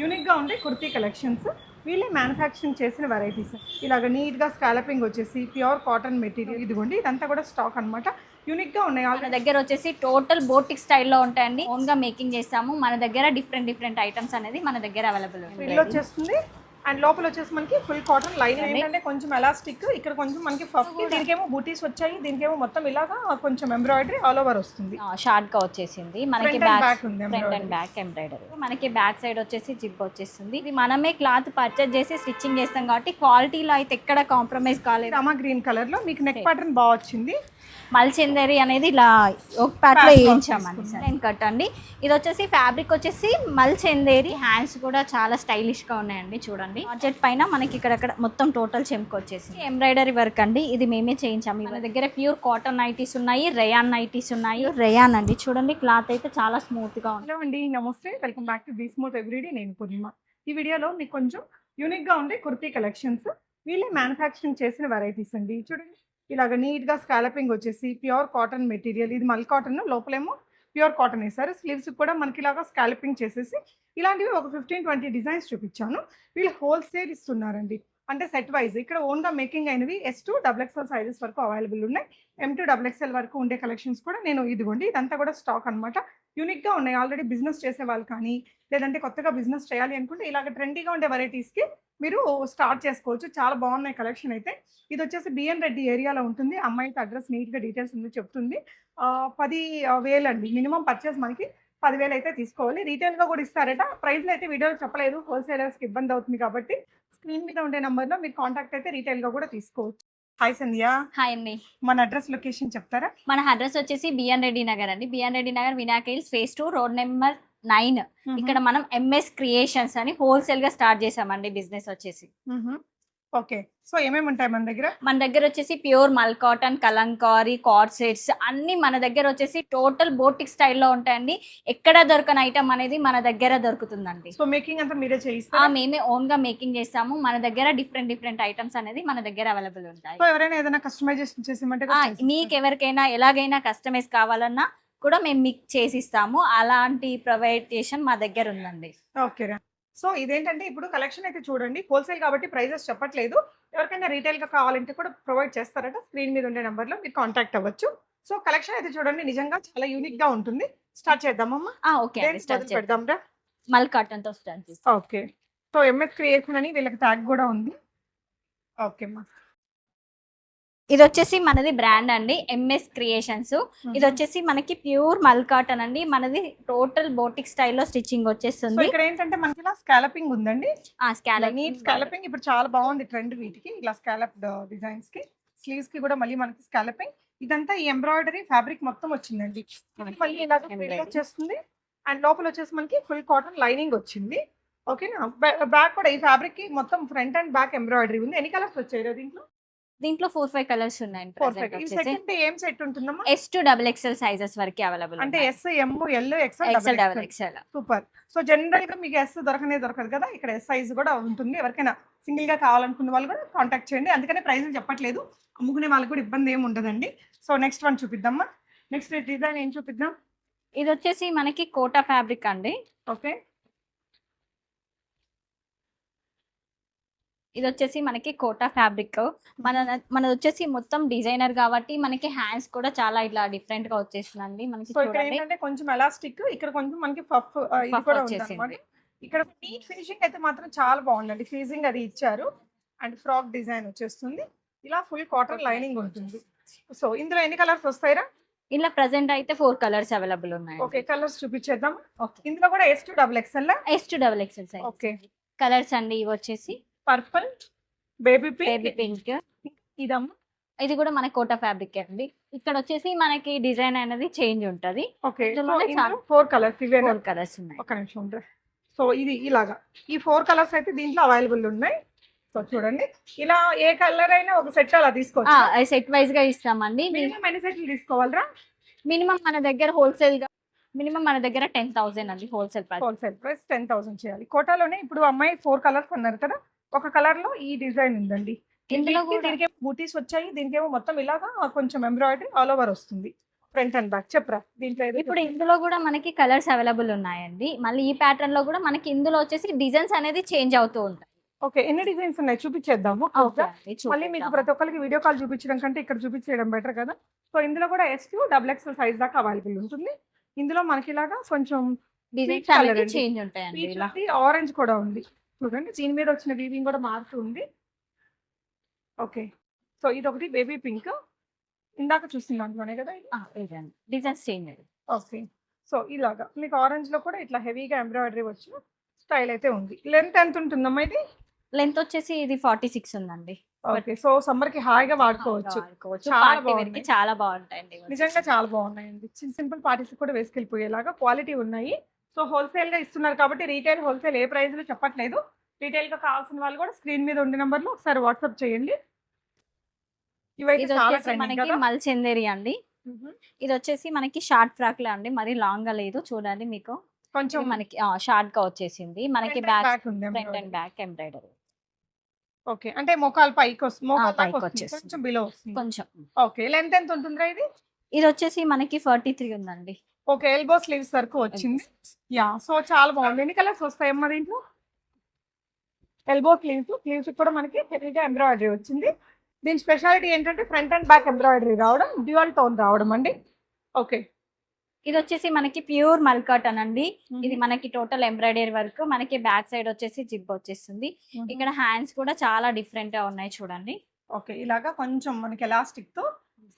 యూనిక్గా ఉండే కుర్తీ కలెక్షన్స్. వీళ్ళే మ్యానుఫ్యాక్చరింగ్ చేసిన వెరైటీస్. ఇలాగ నీట్గా స్కాలపింగ్ వచ్చేసి ప్యూర్ కాటన్ మెటీరియల్. ఇదిగోండి ఇదంతా కూడా స్టాక్ అనమాట. యూనిక్గా ఉన్నాయి. మన దగ్గర వచ్చేసి టోటల్ బోటిక్ స్టైల్లో ఉంటాయండి. ఓన్గా మేకింగ్ చేస్తాము. మన దగ్గర డిఫరెంట్ ఐటమ్స్ అనేది మన దగ్గర అవైలబుల్ ఇల్లు ఉంటుంది. వచ్చేస్తుంది. అండ్ లోపల వచ్చేసి మనకి ఫుల్ కాటన్ లైన్ ఏంటంటే కొంచెం ఎలాస్టిక్, ఇక్కడ కొంచెం మనకి పఫ్, దీనికేమో బూటీస్ వచ్చాయి, దీనికేమో మొత్తం ఇలాగా కొంచెం ఎంబ్రాయిడరీ ఆల్ ఓవర్ వస్తుంది. షార్ట్ గా వచ్చేసింది మనకి. Front and బ్యాక్ back ఉంది ఫ్రంట్ అండ్ బ్యాక్ ఎంబ్రాయిడరీ. మనకి బ్యాక్ సైడ్ వచ్చేసి జిప్ వచ్చేస్తుంది. ఇది మనమే క్లాత్ పర్చేజ్ చేసి స్టిచ్చింగ్ చేస్తాం కాబట్టి క్వాలిటీలో అయితే ఎక్కడ కాంప్రమైజ్ కాలేదు. రామా గ్రీన్ కలర్ లో మీకు నెక్ ప్యాటర్న్ బాగా వచ్చింది. మల్చెందరి అనేది ఇలా ఒక ప్యాక్ లో వేయించామండి. నేను కట్ అండి. ఇది వచ్చేసి ఫ్యాబ్రిక్ వచ్చేసి మల్చెందేరి. హ్యాండ్స్ కూడా చాలా స్టైలిష్ గా ఉన్నాయండి. చూడండి బడ్జెట్ పైన మనకి ఇక్కడ మొత్తం టోటల్ చెంకు వచ్చేసి ఎంబ్రాయిడరీ వర్క్ అండి. ఇది మేమే చేయించాము. మన దగ్గర ప్యూర్ కాటన్ నైటీస్ ఉన్నాయి, రేయాన్ నైటీస్ ఉన్నాయి. రేయాన్ అండి, చూడండి క్లాత్ అయితే చాలా స్మూత్ గా ఉంది. హలో అండి, నమస్తే, welcome back to be smooth everyday. నేను పూర్ణిమ. ఈ వీడియోలో మీకు కొంచెం యూనిక్ గా ఉండే కుర్తీ కలెక్షన్స్. వీళ్ళే మ్యానుఫ్యాక్చరింగ్ చేసిన వెరైటీస్ అండి. చూడండి ఇలాగ నీట్గా స్కాలపింగ్ వచ్చేసి ప్యూర్ కాటన్ మెటీరియల్. ఇది మల్ కాటన్, లోపలేమో ప్యూర్ కాటన్ వేసారు. స్లీవ్స్ కూడా మనకి ఇలాగా స్కాలపింగ్ చేసేసి ఇలాంటివి ఒక 15-20 డిజైన్స్ చూపించాను. వీళ్ళు హోల్సేల్ ఇస్తున్నారండి, అంటే సెట్ వైజ్. ఇక్కడ ఓన్గా మేకింగ్ అయినవి S2 XXL సైజెస్ వరకు అవైలబుల్ ఉన్నాయి. M2 XXL వరకు ఉండే కలెక్షన్స్ కూడా నేను ఇదిగోండి ఇదంతా కూడా స్టాక్ అనమాట. యూనిక్గా ఉన్నాయి. ఆల్రెడీ బిజినెస్ చేసే వాళ్ళు కానీ, లేదంటే కొత్తగా బిజినెస్ చేయాలి అనుకుంటే ఇలాగ ట్రెండీగా ఉండే వెరైటీస్కి మీరు స్టార్ట్ చేసుకోవచ్చు. చాలా బాగున్నాయి కలెక్షన్ అయితే. ఇది వచ్చేసి బిఎన్ రెడ్డి ఏరియాలో ఉంటుంది. అమ్మాయికి అడ్రస్ నీట్గా డీటెయిల్స్ ఉంది చెప్తుంది. 10,000 అండి మినిమం పర్చేస్. మనకి 10,000 అయితే తీసుకోవాలి. రీటైల్గా కూడా ఇస్తారట. ప్రైస్లో అయితే వీడియోలో చెప్పలేదు, హోల్సేలర్స్కి ఇబ్బంది అవుతుంది కాబట్టి స్క్రీన్ మీద ఉండే నెంబర్లో మీరు కాంటాక్ట్ అయితే రీటైల్గా కూడా తీసుకోవచ్చు. హాయ్ సంధ్య. హాయ్ అండి. మన అడ్రస్ లొకేషన్ చెప్తారా? మన అడ్రస్ వచ్చేసి బిఎన్ రెడ్డి నగర్ అండి. B N Reddy Nagar, Vinayaka hills, phase 2, road number 9. ఇక్కడ మనం MS క్రియేషన్స్ అని హోల్సేల్ గా స్టార్ట్ చేసామండి బిజినెస్ వచ్చేసి. ఓకే, సో ఏమేమి ఉంటాయి మన దగ్గర? మన దగ్గర వచ్చేసి ప్యూర్ మల్ కాటన్, కలంకారీ, కార్డ్ సెట్స్ అన్ని మన దగ్గర వచ్చేసి టోటల్ బోటిక్ స్టైల్లో ఉంటాయండి. ఎక్కడ దొరకని ఐటమ్ అనేది మన దగ్గర దొరుకుతుందండి. సో మేకింగ్ అంతా మీరే చేయిస్తారా? మేమే ఓన్ గా మేకింగ్ చేస్తాము. మన దగ్గర డిఫరెంట్ ఐటమ్స్ అనేది మన దగ్గర అవైలబుల్ ఉంటాయి. సో ఎవరైనా ఏదైనా కస్టమైజేషన్ చేసేమంటే మీకు ఎవరికైనా ఎలాగైనా కస్టమైజ్ కావాలన్నా కూడా మేము మీకు చేసిస్తాము. అలాంటి ప్రొవైడేషన్ మా దగ్గర ఉందండి. ఓకేరా. సో ఇదేంటంటే ఇప్పుడు కలెక్షన్ అయితే చూడండి, హోల్సేల్ కాబట్టి ప్రైజెస్ చెప్పట్లేదు. ఎవరికైనా రీటైల్గా కావాలంటే కూడా ప్రొవైడ్ చేస్తారట. స్క్రీన్ మీద ఉండే నెంబర్లో మీరు కాంటాక్ట్ అవ్వచ్చు. సో కలెక్షన్ అయితే చూడండి, నిజంగా చాలా యూనిక్గా ఉంటుంది. స్టార్ట్ చేద్దామమ్మా. ఓకే, స్టార్ట్ పెడదాం రా. మల్ కాటన్ తో స్టార్ట్ చేస్తాం. ఓకే, సో MS క్రియేషన్ అని వీళ్ళకి ట్యాగ్ కూడా ఉంది. ఓకే అమ్మా. ఇది వచ్చేసి మనది బ్రాండ్ అండి, MS క్రియేషన్స్. ఇది వచ్చేసి మనకి ప్యూర్ మల్ కాటన్ అండి. మనది టోటల్ బోటిక్ స్టైల్లో స్టిచ్చింగ్ వచ్చేస్తుంది. ఇక్కడ ఏంటంటే మనకి ఇలా స్కాలపింగ్ ఉందండి. నీట్ స్కాలపింగ్ ఇప్పుడు చాలా బాగుంది ట్రెండ్. వీటికి ఇలా స్కాలప్ డిజైన్స్ కి, స్లీవ్స్ కి కూడా మళ్ళీ మనకి స్కాలపింగ్. ఇదంతా ఈ ఎంబ్రాయిడరీ ఫ్యాబ్రిక్ మొత్తం వచ్చిందండి. మళ్ళీ ఇలా వచ్చేస్తుంది. అండ్ లోపల వచ్చేసి మనకి ఫుల్ కాటన్ లైనింగ్ వచ్చింది. ఓకేనా. బ్యాక్ కూడా ఈ ఫ్యాబ్రిక్ కి మొత్తం ఫ్రంట్ అండ్ బ్యాక్ ఎంబ్రాయిడరీ ఉంది. ఎన్ని కలర్స్ వచ్చాయి దీంట్లో 4-5 కలర్స్ ఉన్నాయి. ఏం సెట్ ఉంటుందమ్మా? S2 XXL సైజెస్ వరకు అవైలబుల్ అంటే S, M, L, XL. Super. So general గా మీకు S దొరకదు కదా, ఇక్కడ S సైజ్ కూడా ఉంటుంది. ఎవరికైనా సింగిల్ గా కావాలనుకున్న వాళ్ళు కూడా కాంటాక్ట్ చేయండి. అందుకనే ప్రైస్ చెప్పట్లేదు, అమ్ముకునే వాళ్ళకి కూడా ఇబ్బంది ఏమి ఉండదండి. సో నెక్స్ట్ వన్ చూపిద్దామా. నెక్స్ట్ డిజైన్ ఏం చూపిద్దాం? ఇది వచ్చేసి మనకి కోటా ఫ్యాబ్రిక్ అండి. ఓకే, ఇది వచ్చేసి మనకి కోటా ఫ్యాబ్రిక్. మనది వచ్చేసి మొత్తం డిజైనర్ కాబట్టి మనకి హ్యాండ్స్ కూడా చాలా ఇట్లా డిఫరెంట్ గా వచ్చేసిందండి. మనకి కొంచెం ఎలాస్టిక్, ఇక్కడ కొంచెం మనకి పఫ్ కూడా వచ్చేసింది. ఇక్కడ నీట్ ఫినిషింగ్ అయితే మాత్రం చాలా బాగుందండి. ఫినిషింగ్ అది ఇచ్చారు. అండ్ ఫ్రాక్ డిజైన్ వచ్చేస్తుంది. ఇలా ఫుల్ కాటన్ లైనింగ్ ఉంటుంది. సో ఇందులో ఎన్ని కలర్స్ వస్తాయిరా? ఇలా ప్రెసెంట్ అయితే 4 కలర్స్ అవైలబుల్ ఉన్నాయి. ఓకే, కలర్స్ చూపించేద్దాం. ఇందులో కూడా S2 XXL size. Okay, colours అండి. ఇవి వచ్చేసి పర్పుల్, బేబీ పింక్. ఇదమ్మా. ఇది కూడా మన కోటా ఫ్యాబ్రిక్ అండి. ఇక్కడ వచ్చేసి మనకి డిజైన్ అనేది చేంజ్ ఉంటది. Okay, 4 colours. ఇవే 4 కలర్స్ ఉన్నాయి. ఒక నిమిషం ఉంటాయి. సో ఇది ఇలాగా ఈ 4 కలర్స్ అయితే దీంట్లో అవైలబుల్ ఉన్నాయి. సో చూడండి, ఇలా ఏ కలర్ అయినా ఒక సెట్ అలా తీసుకోవచ్చు. సెట్ వైజ్ గా ఇస్తామండి. మినిమం ఎన్ని సెట్లు తీసుకోవాలరా? మినిమం మన దగ్గర హోల్సేల్ గా 10,000 అండి. హోల్సేల్ ప్రైస్ 10,000 చేయాలి. కోటాలోనే ఇప్పుడు అమ్మాయి 4 కలర్స్ అన్నారు కదా, ఒక కలర్ లో ఈ డిజైన్ ఉందండి. ఇందులో దీనికేమో బూటీస్ వచ్చాయి, దీనికేమో మొత్తం ఇలాగా కొంచెం ఎంబ్రాయిడరీ ఆల్ ఓవర్ వస్తుంది. ఫ్రంట్ అండ్ బ్యాక్ చెప్పరా దీంట్లో ఏదో ఇప్పుడు ఇందులో కూడా మనకి కలర్స్ అవైలబుల్ ఉన్నాయండి. మళ్ళీ ఈ ప్యాటర్న్ లో కూడా మనకి ఇందులో వచ్చేసి డిజైన్స్ అనేది చేంజ్ అవుతూ ఉంటాయి. ఓకే ఎన్ని డిజైన్స్ ఉన్నాయి చూపించేద్దాము ఓకే అండి, మళ్ళీ మీకు చూపిద్దాం. ప్రతి ఒక్కరికి వీడియో కాల్ చూపించడం కంటే ఇక్కడ చూపించడం బెటర్ కదా. సో ఇందులో కూడా S2 XXL సైజ్ దాకా అవైలబుల్ ఉంటుంది. ఇందులో మనకి ఇలాగా కొంచెం డిజైన్స్ colour అనేది అండి. చేంజ్ ఉంటాయండి ఇలా. ఆరెంజ్ కూడా ఉంది చూడండి. దీని మీద వచ్చిన వీవింగ్ కూడా మారుతుంది. ఓకే సో ఇది ఒకటి బేబీ పింక్ ఇందాక చూసిన దాంట్లోనే కదా ఇది. ఇదండి డిజైన్స్ చేంజ్ అయ్యాయి. ఓకే సో ఇలాగా మీకు ఆరెంజ్ లో కూడా ఇట్లా హెవీగా ఎంబ్రాయిడరీ వచ్చిన స్టైల్ అయితే ఉంది. లెంత్ ఎంత ఉంటుందమ్మా ఇది? లెంత్ వచ్చేసి ఇది 46 ఉందండి. ఓకే సో సమ్మర్ కి హాయిగా వాడుకోవచ్చు. వాడుకోవచ్చు. చాలా పార్టీ వేర్ కి బాగున్నాయి. చాలా బాగుంటాయండి ఇవి. నిజంగా చాలా బాగున్నాయండి. సింపుల్ పార్టీస్ కూడా వేసుకెళ్ళిపోయేలాగా క్వాలిటీ ఉన్నాయి. సో హోల్సేల్ గా ఇస్తున్నారు కాబట్టి రీటైల్ హోల్సేల్ ఏ ప్రైస్ లో చెప్పట్లేదు. రీటైల్ గా కావాల్సిన వాళ్ళు కూడా స్క్రీన్ మీద ఉండే నంబర్ లో ఒకసారి వాట్సాప్ చేయండి. ఇవైతే ఇది చాలా వచ్చేసి ట్రెండింగ్ మనకి కదా. మల్చెందేరి అండి. ఇది వచ్చేసి మనకి షార్ట్ ఫ్రాక్ లా అండి, మరి లాంగ్ గా లేదు చూడండి. మీకు కొంచెం ఇది మనకి షార్ట్ గా వచ్చేసింది. మనకి front and బ్యాక్ back ఉంది front and embroidery. Back embroidery okay అంటే మోకాలు పైకి వస్తుంది, మోకాలు పైకి దాకా వస్తుంది, వచ్చేస్తుంది. కొంచెం బిలో వస్తుంది. కొంచెం. ఓకే లెంత్ ఎంత ఉంటుందిరా ఇది? ఇది వచ్చేసి మనకి 43 ఉందండి. ఓకే ఎల్బో స్లీవ్స్ వరకు వచ్చింది. యా సో చాలా బాగుంది. ఎన్ని కలర్స్ వస్తాయమ్మా దీంట్లో? ఎల్బో స్లీవ్స్ కూడా మనకి హెవీగా ఎంబ్రాయిడరీ వచ్చింది. దీని స్పెషాలిటీ ఏంటంటే ఫ్రంట్ అండ్ బ్యాక్ ఎంబ్రాయిడరీ రావడం, డ్యూయల్ టోన్ రావడం అండి. ఓకే ఇది వచ్చేసి మనకి ప్యూర్ మల్ కాటన్ అండి. ఇది మనకి టోటల్ ఎంబ్రాయిడరీ వర్క్. మనకి బ్యాక్ సైడ్ వచ్చేసి జిప్ వచ్చేస్తుంది. ఇక్కడ హ్యాండ్స్ కూడా చాలా డిఫరెంట్ గా ఉన్నాయి చూడండి. ఓకే ఇలాగా కొంచెం మనకి ఎలాస్టిక్ తో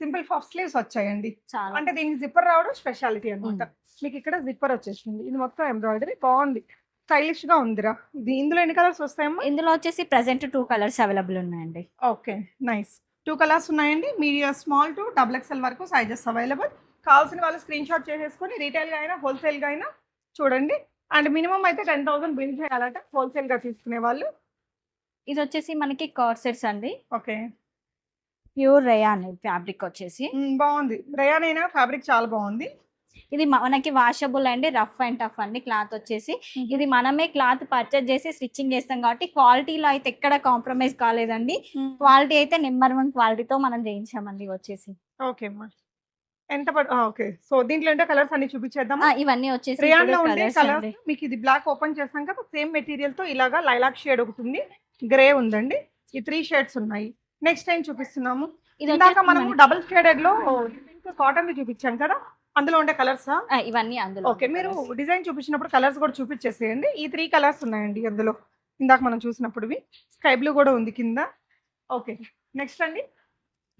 సింపుల్ పఫ్ స్లీవ్స్ వచ్చాయండి. చాలా అంటే దీనికి జిప్పర్ రావడం స్పెషాలిటీ అన్నమాట. మీకు ఇక్కడ జిప్పర్ వచ్చేసింది. ఇది మొత్తం ఎంబ్రాయిడరీ బాగుంది, స్టైలిష్ గా ఉందిరా. ఇది ఇందులో ఎన్ని కలర్స్ వస్తాయమ్మా? ఇందులో వచ్చేసి ప్రెసెంట్ 2 కలర్స్ అవైలబుల్ ఉన్నాయండి. Okay nice. 2 కలర్స్ ఉన్నాయండి. మీడియం స్మాల్ టు XXL వరకు సైజెస్ అవైలబుల్. కావాల్సిన వాళ్ళు స్క్రీన్ షాట్ చేసేసుకొని రీటైల్ గా అయినా హోల్సేల్ గా అయినా చూడండి. అండ్ మినిమం అయితే 10,000 బిల్ చేయాలట హోల్సేల్ గా తీసుకునే వాళ్ళు. ఇది వచ్చేసి మనకి కార్సెట్స్ అండి. ఓకే ప్యూర్ రేయాన్ ఫ్యాబ్రిక్ వచ్చేసి. బాగుంది. రేయాన్ అయినా ఫ్యాబ్రిక్ చాలా బాగుంది. ఇది మనకి వాషబుల్ అండి, రఫ్ అండ్ టఫ్ అండి. క్లాత్ వచ్చేసి ఇది మనమే క్లాత్ పర్చేజ్ చేసి స్టిచ్చింగ్ చేస్తాం కాబట్టి క్వాలిటీలో అయితే ఎక్కడ కాంప్రమైజ్ కాలేదండి. క్వాలిటీ అయితే నెంబర్ 1 క్వాలిటీతో మనం చేయించామండి వచ్చేసి. ఓకే అమ్మా ఎంత ఓకే సో దీంట్లో ఏంటో కలర్స్ అన్ని చూపించేద్దాం. ఇవన్నీ వచ్చేసి రేయాన్ లో ఉండే కలర్స్ కలర్స్ అండి. మీకు ఇది బ్లాక్ ఓపెన్ చేస్తాం కదా, సేమ్ మెటీరియల్ తో ఇలాగా లైలాక్ షేడ్ ఒకటి ఉంది, గ్రే ఉందండి. ఈ 3 షేడ్స్ ఉన్నాయి. నెక్స్ట్ టైం చూపిస్తున్నాము. ఇది ఇందాక వచ్చేసి మనము మనకి- డబుల్ షేడెడ్ లో కాటన్ చూపించాం కదా, అందులో ఉండే కలర్స్. ఇవన్నీ అందులో ఓకే మీరు డిజైన్ చూపించినప్పుడు కలర్స్ కూడా చూపించేసేయండి. ఈ 3 కలర్స్ ఉన్నాయండి అందులో. ఇందాక మనం చూసినప్పుడు స్కై బ్లూ కూడా ఉంది కింద. ఓకే నెక్స్ట్ అండి.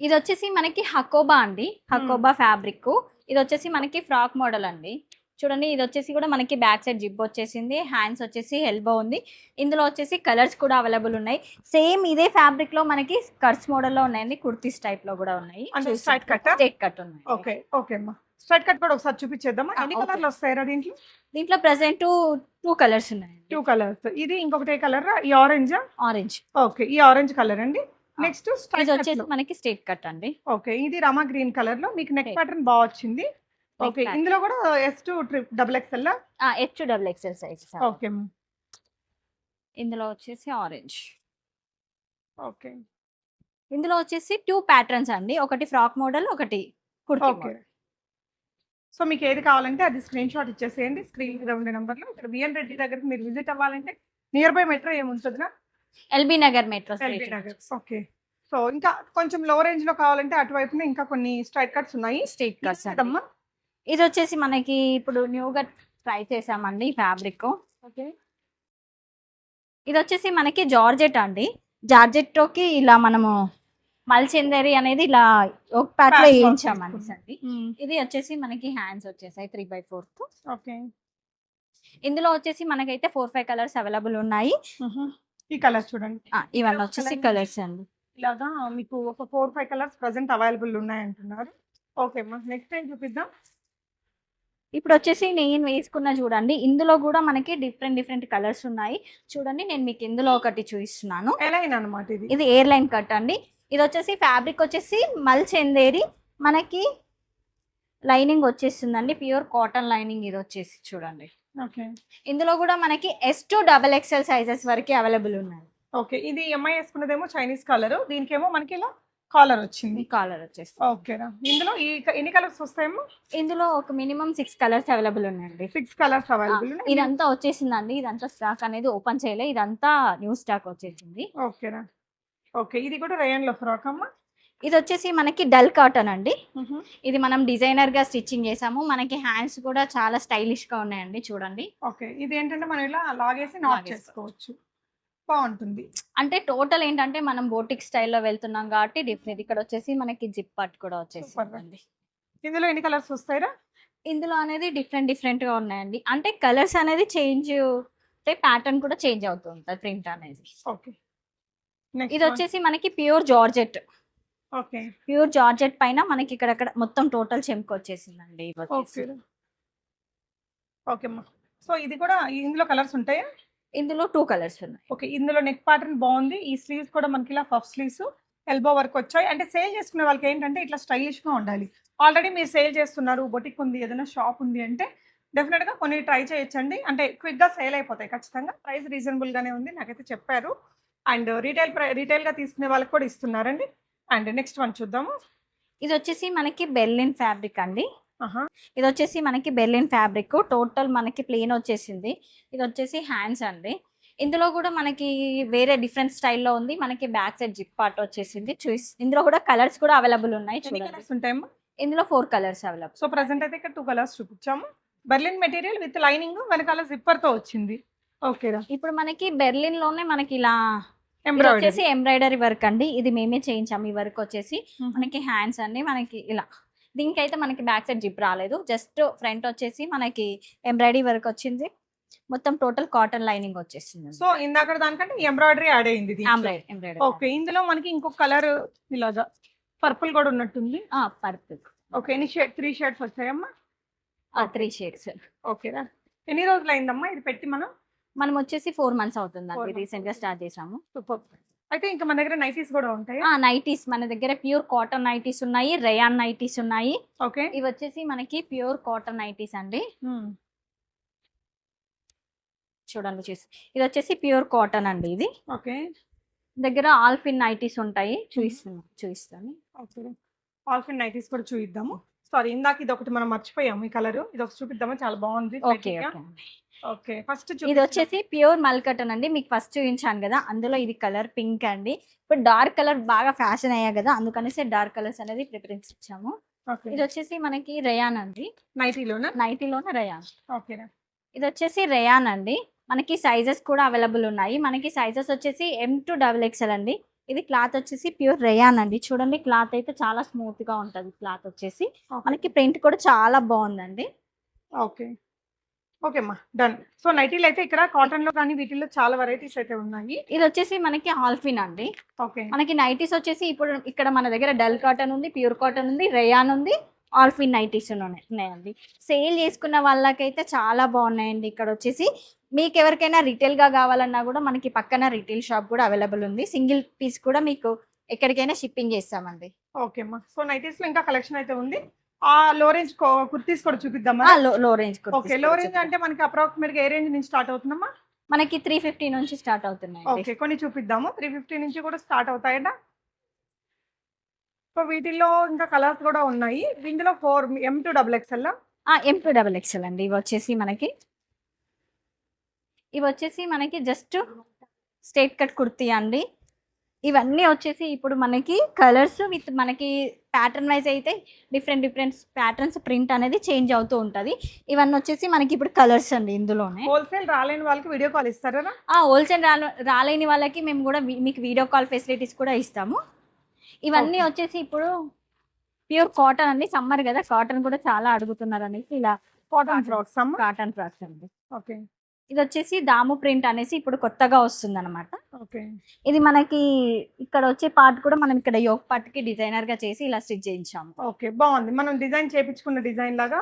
ఇది వచ్చేసి మనకి హకోబా అండి, హకోబా ఫ్యాబ్రిక్. ఇది వచ్చేసి మనకి ఫ్రాక్ మోడల్ అండి. చూడండి ఇది వచ్చేసి కూడా మనకి బ్యాక్ సైడ్ జిప్ వచ్చేసింది, హ్యాండ్స్ వచ్చేసి ఎల్బో ఉంది. ఇందులో వచ్చేసి కలర్స్ కూడా అవైలబుల్ ఉన్నాయి. సేమ్ ఇదే ఫ్యాబ్రిక్ లో మనకి స్కర్ట్స్ మోడల్ లో ఉన్నాయండి, కుర్తీస్ టైప్ లో కూడా ఉన్నాయి. అంటే స్ట్రైట్ కట్. స్ట్రైట్ కట్ ఉన్నాయి. ఓకే ఓకే అమ్మా స్ట్రైట్ కట్ కూడా ఒకసారి చూపించేద్దామా? ఎన్ని okay. కలర్లు వస్తాయరా దీంట్లో? దీంట్లో ప్రెసెంట్ 2 కలర్స్ ఉన్నాయండి. 2 కలర్స్. ఇది ఇంకొకటి కలర్, ఈ ఆరెంజ్. ఆరెంజ్. ఓకే ఈ ఆరెంజ్ కలర్ అండి. నెక్స్ట్ ఇది స్ట్రైట్ వచ్చేసి మనకి స్ట్రైట్ కట్ అండి. ఓకే ఇది రమా గ్రీన్ కలర్ లో మీకు నెక్ Okay. ప్యాటర్న్ బాగా వచ్చింది. Okay pattern. ఇందులో కూడా S2 XXL. H2XXL size. Okay ఇందులో వచ్చేసి ఆరెంజ్. ఓకే ఇందులో వచ్చేసి 2 ప్యాటర్న్స్ అండి, ఒకటి ఫ్రాక్ మోడల్, ఒకటి కుర్తీ ఓకే మోడల్. సో మీకు ఏది కావాలంటే అది స్క్రీన్ షాట్ ఇచ్చేసేయండి స్క్రీన్ మీద ఉండే నెంబర్లో. ఇక్కడ బిఎన్ రెడ్డి దగ్గరికి మీరు విజిట్ అవ్వాలంటే నియర్ బై మెట్రో ఏముంటుందినా? LB Nagar metro LB Nagar. Okay so ఇంకా కొంచెం లో రేంజ్ లో కావాలంటే అటువైపున ఇంకా కొన్ని స్ట్రైట్ కట్స్ ఉన్నాయి. స్ట్రైట్ కట్స్ అండి. అమ్మా ఇది వచ్చేసి మనకి ఇప్పుడు న్యూగా ట్రై చేసామండి ఫ్యాబ్రిక్. ఓకే ఇది వచ్చేసి మనకి జార్జెట్ అండి. జార్జెట్కి ఇలా మనము మల్చెందరి అనేది ఇలా ఒక ప్యాక్ లో Patch work వేయించామండి చేసుకున్నాం. అండి. ఇది వచ్చేసి మనకి హ్యాండ్స్ వచ్చేసాయి 3/4. ఓకే ఇందులో వచ్చేసి మనకైతే 4-5 కలర్స్ అవైలబుల్ ఉన్నాయి. ఈ కలర్ చూడండి. ఇవన్నీ వచ్చేసి కలర్స్ అండి. ఇలాగా మీకు ఒక 4-5 కలర్స్ ప్రజెంట్ అవైలబుల్ ఉన్నాయి అంటున్నారు. ఓకే అమ్మా నెక్స్ట్ టైం చూపిద్దాం. ఇప్పుడు వచ్చేసి నేను వేసుకున్న చూడండి, ఇందులో కూడా మనకి డిఫరెంట్ కలర్స్ ఉన్నాయి. చూడండి నేను మీకు ఇందులో ఒకటి చూపిస్తున్నాను. ఎలా అయినా అనమాట ఇది. ఇది ఎయిర్ లైన్ కట్ అండి. ఇది వచ్చేసి ఫ్యాబ్రిక్ వచ్చేసి మల్చెందేరి, మనకి లైనింగ్ వచ్చేస్తుందండి, ప్యూర్ కాటన్ లైనింగ్. ఇది వచ్చేసి చూడండి ఓకే ఇందులో కూడా మనకి S2 XXL సైజెస్ వరకు అవైలబుల్ ఉన్నాయి. ఓకే ఇది అమ్మాయి వేసుకున్నదేమో చైనీస్ కలర్, దీనికేమో మనకి ఇలా కాలర్ వచ్చింది. కాలర్ వచ్చేసి ఓకేనా. ఇందులో ఎన్ని కలర్స్ వస్తాయేమో? ఇందులో ఒక మినిమం 6 కలర్స్ అవైలబుల్ ఉన్నాయండి. 6 కలర్స్ అవైలబుల్. ఇదంతా వచ్చేసిందండి. ఇదంతా స్టాక్ అనేది ఓపెన్ చేయలే, ఇదంతా న్యూ స్టాక్ వచ్చేసింది. ఓకేనా. ఓకే, ఇది కూడా రేయన్ లో ఫ్రాక్ అమ్మా. ఇది వచ్చేసి మనకి డల్ కాటన్ అండి. ఇది మనం డిజైనర్ గా స్టిచ్చింగ్ చేసాము. మనకి హ్యాండ్స్ కూడా చాలా స్టైలిష్ గా ఉన్నాయండి, చూడండి. ఓకే, ఇది ఏంటంటే మనం ఇలా లాగేసి నాట్ చేసుకోవచ్చు, బాగుంటుంది. అంటే టోటల్ ఏంటంటే మనం బోటిక్ స్టైల్లో వెళ్తున్నాం కాబట్టి డిఫరెంట్. ఇక్కడ వచ్చేసి మనకి జిప్ పార్ట్ కూడా వచ్చేసి. ఇందులో ఎన్ని కలర్స్ వస్తాయిరా? ఇందులో అనేది డిఫరెంట్ గా ఉన్నాయండి. అంటే కలర్స్ అనేది చేంజ్ అంటే ప్యాటర్న్ కూడా చేంజ్ అవుతూ ఉంటుంది ప్రింట్ అనేది. ఓకే, ఇది వచ్చేసి మనకి pure georgette. Okay, pure georgette పైన మనకి ఇక్కడ మొత్తం టోటల్ చెంకు వచ్చేసిందండి. ఓకే అమ్మా. సో ఇది కూడా ఇందులో కలర్స్ ఉంటాయా? ఇందులో 2 కలర్స్ ఉన్నాయి. ఓకే, ఇందులో నెక్ ప్యాటర్న్ బాగుంది. ఈ స్లీవ్స్ కూడా మనకి ఇలా పఫ్ స్లీవ్స్ ఎల్బో వర్క్ వచ్చాయి. అంటే సేల్ చేసుకునే వాళ్ళకి ఏంటంటే ఇట్లా స్టైలిష్ గా ఉండాలి. ఆల్రెడీ మీరు సేల్ చేస్తున్నారు, బొటిక్ ఉంది, ఏదైనా షాప్ ఉంది అంటే డెఫినెట్ గా కొన్ని ట్రై చేయొచ్చండి. అంటే క్విక్ గా సేల్ అయిపోతాయి ఖచ్చితంగా. ప్రైస్ రీజనబుల్ గానే ఉంది, నాకైతే చెప్పారు. అండ్ రీటైల్ గా తీసుకునే వాళ్ళకి కూడా ఇస్తున్నారండి. అండ్ నెక్స్ట్ వన్ చూద్దాము. ఇది వచ్చేసి మనకి బెర్లిన్ ఫ్యాబ్రిక్ అండి. ఇది వచ్చేసి మనకి బెర్లిన్ ఫ్యాబ్రిక్, టోటల్ మనకి ప్లెయిన్ వచ్చేసింది. ఇది వచ్చేసి హ్యాండ్స్ అండి. ఇందులో కూడా మనకి వేరే డిఫరెంట్ స్టైల్లో ఉంది. మనకి బ్యాక్ సైడ్ జిప్ పార్ట్ వచ్చేసింది. ఇందులో కూడా కలర్స్ కూడా అవైలబుల్ ఉన్నాయి. ఉంటాయమ్మా? ఇందులో 4 కలర్స్ అవైలబుల్. సో ప్రెసెంట్ అయితే ఇక్కడ 2 కలర్స్ చూపించాము. బెర్లిన్ మెటీరియల్ విత్ లైనింగ్, వెనకాల జిప్పర్ తో వచ్చింది. ఓకేరా. ఇప్పుడు మనకి బెర్లిన్ లోనే మనకి ఇలా వచ్చేసి ఎంబ్రాయిడరీ వర్క్ అండి. ఇది మేమే చేయించాము. ఈ వర్క్ వచ్చేసి మనకి హ్యాండ్స్ అండి. మనకి ఇలా దీనికైతే మనకి బ్యాక్ సైడ్ జిప్ రాలేదు, జస్ట్ ఫ్రంట్ వచ్చేసి మనకి ఎంబ్రాయిడరీ వర్క్ వచ్చింది. మొత్తం టోటల్ కాటన్ లైనింగ్ వచ్చేసింది. సో ఇందాక దానికంటే ఎంబ్రాయిడరీ యాడ్ అయింది. ఎంబ్రాయిడరీ. ఓకే, ఇందులో మనకి ఇంకొక కలర్ ఇలాగా పర్పుల్ కూడా ఉన్నట్టుంది. పర్పుల్. ఓకే, 3 షేడ్స్ వచ్చాయమ్మా? 3 షేడ్స్. ఓకేరా. ఎన్ని రోజులు అయిందమ్మా ఇది పెట్టి? మనం వచ్చేసి 4 మంత్స్ అవుతుందండి. రీసెంట్ గా స్టార్ట్ చేసాము. సూపర్. అయితే ఇంకా మన దగ్గర నైటీస్ కూడా ఉంటాయి. నైటీస్ మన దగ్గర ప్యూర్ కాటన్ నైటీస్ ఉన్నాయి, రేయాన్ నైటీస్ ఉన్నాయి. ఓకే, ఇవి వచ్చేసి మనకి ప్యూర్ కాటన్ నైటీస్ అండి. చూడండి, ఇది వచ్చేసి ప్యూర్ కాటన్ అండి. ఇది ఓకే, దగ్గర ఆల్ఫిన్ నైటీస్ ఉంటాయి. చూపిస్తాను. ఓకే, ఆల్ఫిన్ నైటీస్ కూడా చూపిద్దాము. సారీ, ఇందాక ఇది ఒకటి మనం మర్చిపోయాము. ఈ కలర్ ఇది ఒకటి చూపిద్దామా? చాలా బాగుంది. ఓకే, ఫస్ట్ ఇది వచ్చేసి ప్యూర్ మల్కటన్ అండి. మీకు ఫస్ట్ చూపించాను కదా, అందులో ఇది కలర్ పింక్ అండి. ఇప్పుడు డార్క్ కలర్ బాగా ఫ్యాషన్ అయ్యా కదా, అందుకనేసి డార్క్ కలర్స్ అనేది ప్రిఫరెన్స్ ఇచ్చాము. ఇది వచ్చేసి మనకి రేయాన్ అండి. నైటీలోనే రేయాన్. ఓకేనా. ఇది వచ్చేసి రేయాన్ అండి. మనకి సైజెస్ కూడా అవైలబుల్ ఉన్నాయి. మనకి సైజెస్ వచ్చేసి M to XXL అండి. ఇది క్లాత్ వచ్చేసి ప్యూర్ రేయాన్ అండి. చూడండి, క్లాత్ అయితే చాలా స్మూత్ గా ఉంటది. క్లాత్ వచ్చేసి మనకి ప్రింట్ కూడా చాలా బాగుందండి. ఓకే, ఓకే అమ్మా, డన్. సో నైటీలు అయితే ఇక్కడ కాటన్ లో కానీ వీటిల్లో చాలా వెరైటీస్ అయితే ఉన్నాయి. ఇది వచ్చేసి మనకి ఆల్ఫిన్ అండి. ఓకే, మనకి నైటీస్ వచ్చేసి ఇప్పుడు ఇక్కడ మన దగ్గర డల్ కాటన్ ఉంది, ప్యూర్ కాటన్ ఉంది, రేయాన్ ఉంది, ఆల్ఫిన్ నైటీస్ ఉన్నాయండి. సేల్ చేసుకున్న వాళ్ళకైతే చాలా బాగున్నాయండి. ఇక్కడ వచ్చేసి మీకు ఎవరికైనా రిటైల్ గా కావాలన్నా కూడా మనకి పక్కన రిటైల్ షాప్ కూడా అవైలబుల్ ఉంది. సింగిల్ పీస్ కూడా మీకు ఎక్కడికైనా షిప్పింగ్ చేస్తామండి. ఓకే అమ్మా. సో నైటీస్ లో ఇంకా కలెక్షన్ అయితే ఉంది. ఆ లో రేంజ్ కుర్తీస్ కూడా చూపిద్దామా? లో రేంజ్. ఓకే, లో రేంజ్ అంటే మనకి అప్రాక్సిమేట్ గా ఏ రేంజ్ నుంచి స్టార్ట్ అవుతుందమ్మా? మనకి 350 నుంచి స్టార్ట్ అవుతున్నాయి. ఓకే, కొన్ని చూపిద్దాము. 350 నుంచి కూడా స్టార్ట్ అవుతాయట. సో వీటిల్లో ఇంకా కలర్స్ కూడా ఉన్నాయి. ఇందులో 4 M to XXL. M to XXL అండి. ఇవి వచ్చేసి మనకి జస్ట్ స్ట్రైట్ కట్ కుర్తీ అండి. ఇవన్నీ వచ్చేసి ఇప్పుడు మనకి కలర్స్ విత్ మనకి ప్యాటర్న్ వైజ్ అయితే డిఫరెంట్ ప్యాటర్న్స్ ప్రింట్ అనేది చేంజ్ అవుతూ ఉంటుంది. ఇవన్నీ వచ్చేసి మనకి ఇప్పుడు కలర్స్ అండి. ఇందులోనే హోల్సేల్ రాలేని వాళ్ళకి వీడియో కాల్ ఇస్తారా? హోల్సేల్ రాలేని వాళ్ళకి మేము కూడా మీకు వీడియో కాల్ ఫెసిలిటీస్ కూడా ఇస్తాము. ఇవన్నీ వచ్చేసి ఇప్పుడు ప్యూర్ కాటన్ అండి. సమ్మర్ కదా, కాటన్ కూడా చాలా అడుగుతున్నారు అనేసి ఇలా కాటన్ ఫ్రాక్స్ అండి. ఓకే, ఇది వచ్చేసి దాము ప్రింట్ అనేసి ఇప్పుడు కొత్తగా వస్తుంది అనమాట. ఓకే, ఇది మనకి ఇక్కడ వచ్చే పార్ట్ కూడా మనం ఇక్కడ యోక్ పార్ట్ కి డిజైనర్ గా చేసి ఇలా స్టిచ్ చేయించాము. ఓకే, బాగుంది. మనం డిజైన్ చేయించుకున్న డిజైన్ లాగా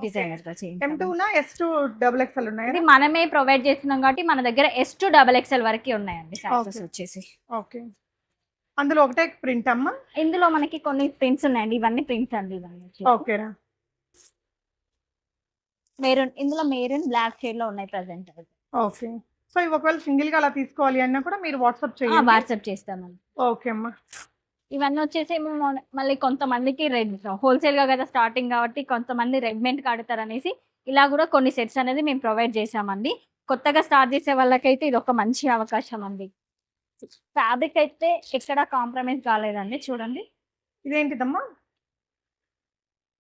డిజైనర్ గా M to S to XXL ఉన్నాయి. ఇది మనమే ప్రొవైడ్ చేస్తున్నాం కాబట్టి మన దగ్గర S to XXL వరకు ఉన్నాయండి సైజెస్ వచ్చేసి. ఓకే, అందులో ఒకటే ప్రింట్ అమ్మా? ఇందులో మనకి కొన్ని ప్రింట్స్ ఉన్నాయండి. ఇవన్నీ ప్రింట్స్ అండి. ఇవన్నీ ఓకేనా. మెరూన్, ఇందులో మెరూన్ బ్లాక్ షేడ్ లో ఉన్నాయి ప్రెసెంట్. ఓకే, సో ఇవి ఒకవేళ సింగిల్ గా అలా తీసుకోవాలి అన్నా కూడా మీరు వాట్సాప్ చేస్తామండి. చేస్తామండి. ఓకే అమ్మా. ఇవన్నీ వచ్చేసి మళ్ళీ కొంతమందికి రెడ్ హోల్సేల్గా కదా స్టార్టింగ్ కాబట్టి కొంతమంది రెడీమేడ్ కడతారనేసి ఇలా కూడా కొన్ని సెట్స్ అనేది మేము ప్రొవైడ్ చేసామండి. కొత్తగా స్టార్ట్ చేసే వాళ్ళకైతే ఇది ఒక మంచి అవకాశం అండి. ఫ్యాబ్రిక్ అయితే ఎక్కడ కాంప్రమైజ్ కాలేదండి. చూడండి ఇదేంటిదమ్మా?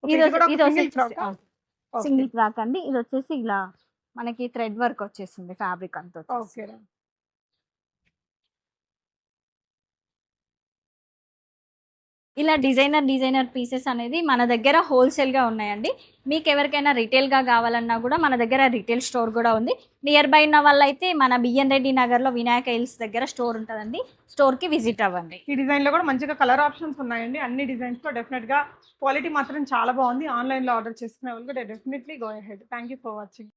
ఓకే, ఇది ఇది కూడా ఇది ఒక సింగిల్ వచ్చేసి ఫ్రాక్. ఓకే సింగిల్ ఫ్రాక్ అండి. ఇది వచ్చేసి ఇలా మనకి థ్రెడ్ వర్క్ వచ్చేసింది ఫ్యాబ్రిక్ అంతా వచ్చేసి. ఓకే. ఇలా డిజైనర్ పీసెస్ అనేది మన దగ్గర హోల్సేల్గా ఉన్నాయండి. మీకు ఎవరికైనా రిటైల్గా కావాలన్నా కూడా మన దగ్గర రిటైల్ స్టోర్ కూడా ఉంది. నియర్ బై ఉన్న వాళ్ళైతే మన బిఎన్ రెడ్డి నగర్లో వినాయక హిల్స్ దగ్గర స్టోర్ ఉంటుందండి. స్టోర్కి విజిట్ అవ్వండి. ఈ డిజైన్లో కూడా మంచిగా కలర్ ఆప్షన్స్ ఉన్నాయండి. అన్ని డిజైన్స్తో డెఫినెట్గా క్వాలిటీ మాత్రం చాలా బాగుంది. ఆన్లైన్లో ఆర్డర్ చేసుకునే వాళ్ళు కూడా definitely go ahead. Thank you for watching.